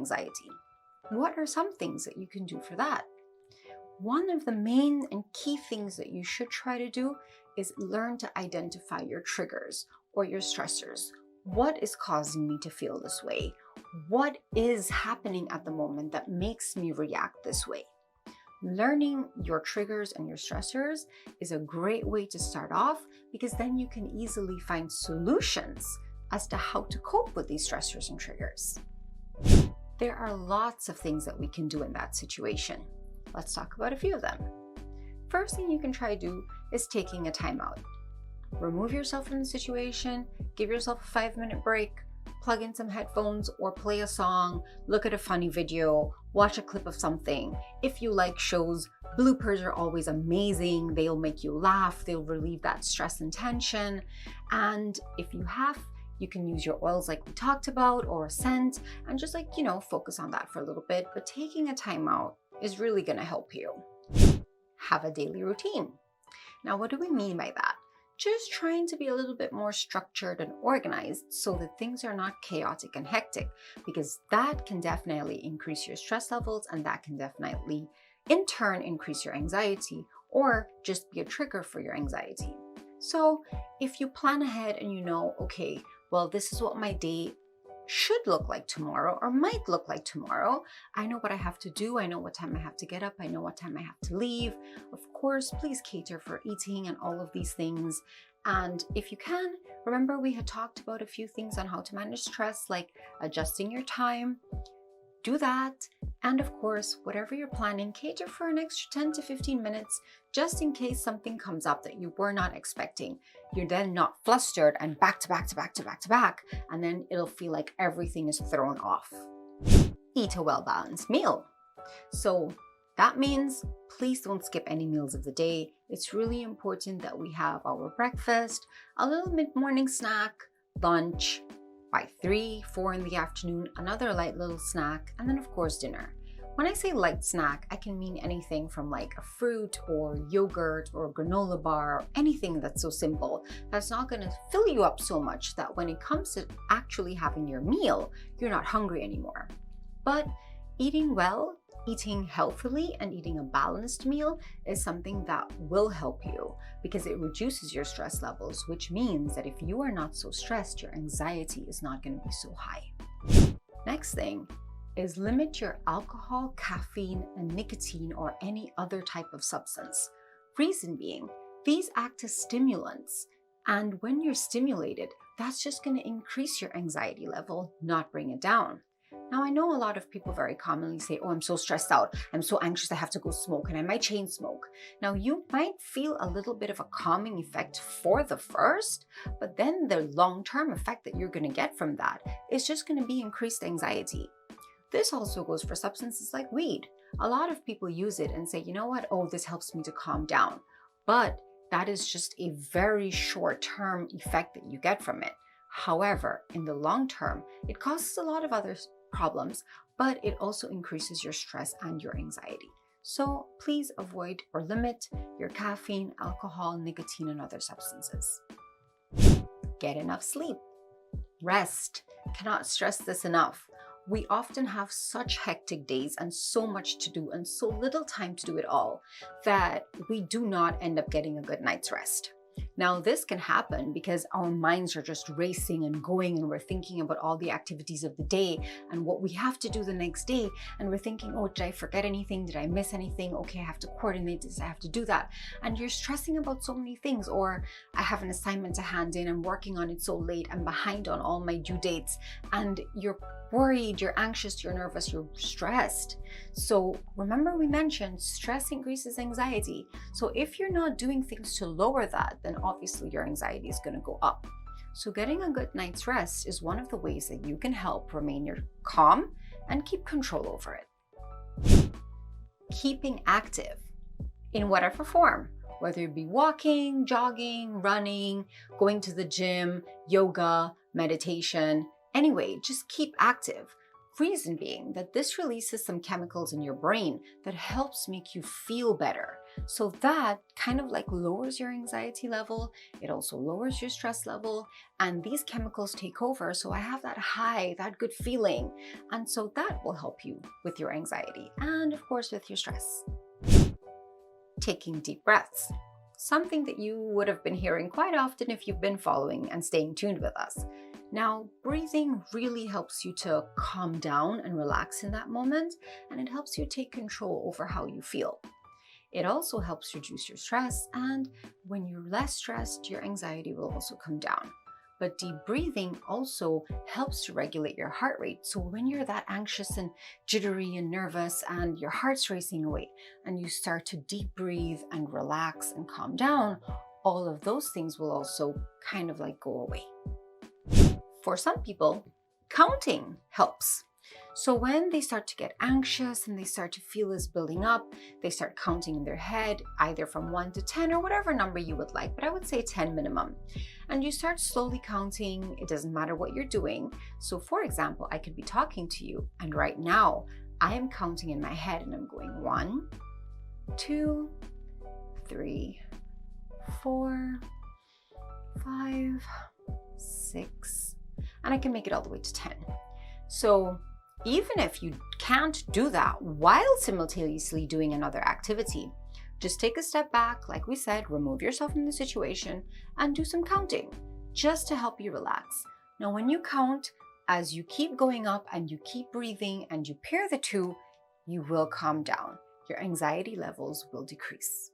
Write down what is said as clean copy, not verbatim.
anxiety. What are some things that you can do for that? One of the main and key things that you should try to do is learn to identify your triggers or your stressors. What is causing me to feel this way? What is happening at the moment that makes me react this way? Learning your triggers and your stressors is a great way to start off, because then you can easily find solutions as to how to cope with these stressors and triggers. There are lots of things that we can do in that situation. Let's talk about a few of them. First thing you can try to do is taking a timeout. Remove yourself from the situation, give yourself a 5-minute break, plug in some headphones or play a song, look at a funny video, watch a clip of something. If you like shows, bloopers are always amazing. They'll make you laugh, they'll relieve that stress and tension. And if you have, you can use your oils like we talked about, or a scent, and just focus on that for a little bit. But taking a timeout is really gonna help you. Have a daily routine. Now, what do we mean by that? Just trying to be a little bit more structured and organized so that things are not chaotic and hectic, because that can definitely increase your stress levels, and that can definitely in turn increase your anxiety or just be a trigger for your anxiety. So if you plan ahead and okay, well, this is what my day should look like tomorrow or might look like tomorrow. I know what I have to do. I know what time I have to get up. I know what time I have to leave. Of course, please cater for eating and all of these things. And if you can, remember we had talked about a few things on how to manage stress, like adjusting your time. Do that. And of course, whatever you're planning, cater for an extra 10 to 15 minutes, just in case something comes up that you were not expecting. You're then not flustered and back to back to back to back to back, and then it'll feel like everything is thrown off. Eat a well-balanced meal. So that means please don't skip any meals of the day. It's really important that we have our breakfast, a little mid-morning snack, lunch, by 3, 4 in the afternoon, another light little snack, and then of course dinner. When I say light snack, I can mean anything from like a fruit or yogurt or a granola bar, or anything that's so simple that's not going to fill you up so much that when it comes to actually having your meal, you're not hungry anymore. But eating well, eating healthily, and eating a balanced meal is something that will help you, because it reduces your stress levels, which means that if you are not so stressed, your anxiety is not going to be so high. Next thing is limit your alcohol, caffeine, and nicotine or any other type of substance. Reason being, these act as stimulants, and when you're stimulated, that's just going to increase your anxiety level, not bring it down. Now, I know a lot of people very commonly say, oh, I'm so stressed out, I'm so anxious, I have to go smoke, and I might chain smoke. Now, you might feel a little bit of a calming effect for the first, but then the long-term effect that you're going to get from that is just going to be increased anxiety. This also goes for substances like weed. A lot of people use it and say, you know what, oh, this helps me to calm down. But that is just a very short-term effect that you get from it. However, in the long term, it causes a lot of other problems, but it also increases your stress and your anxiety. So please avoid or limit your caffeine, alcohol, nicotine, and other substances. Get enough sleep. Rest. Cannot stress this enough. We often have such hectic days and so much to do and so little time to do it all that we do not end up getting a good night's rest. Now, this can happen because our minds are just racing and going, and we're thinking about all the activities of the day and what we have to do the next day. And we're thinking, oh, did I forget anything? Did I miss anything? Okay, I have to coordinate this, I have to do that. And you're stressing about so many things. Or I have an assignment to hand in, I'm working on it so late, I'm behind on all my due dates, and you're worried, you're anxious, you're nervous, you're stressed. So remember, we mentioned stress increases anxiety. So if you're not doing things to lower that, then obviously your anxiety is going to go up. So getting a good night's rest is one of the ways that you can help remain calm and keep control over it. Keeping active in whatever form, whether it be walking, jogging, running, going to the gym, yoga, meditation. Anyway, just keep active. Reason being that this releases some chemicals in your brain that helps make you feel better. So that kind of like lowers your anxiety level. It also lowers your stress level, and these chemicals take over. So I have that high, that good feeling. And so that will help you with your anxiety and of course with your stress. Taking deep breaths. Something that you would have been hearing quite often if you've been following and staying tuned with us. Now, breathing really helps you to calm down and relax in that moment, and it helps you take control over how you feel. It also helps reduce your stress, and when you're less stressed, your anxiety will also come down. But deep breathing also helps to regulate your heart rate. So when you're that anxious and jittery and nervous and your heart's racing away and you start to deep breathe and relax and calm down, all of those things will also kind of like go away. For some people, counting helps. So when they start to get anxious and they start to feel this building up, they start counting in their head, either from 1 to 10 or whatever number you would like, but I would say 10 minimum. And you start slowly counting. It doesn't matter what you're doing. So for example, I could be talking to you, and right now I am counting in my head and I'm going 1, 2, 3, 4, 5, 6, and I can make it all the way to 10. So even if you can't do that while simultaneously doing another activity, just take a step back, like we said, remove yourself from the situation and do some counting just to help you relax. Now, when you count, as you keep going up and you keep breathing and you pair the two, you will calm down. Your anxiety levels will decrease.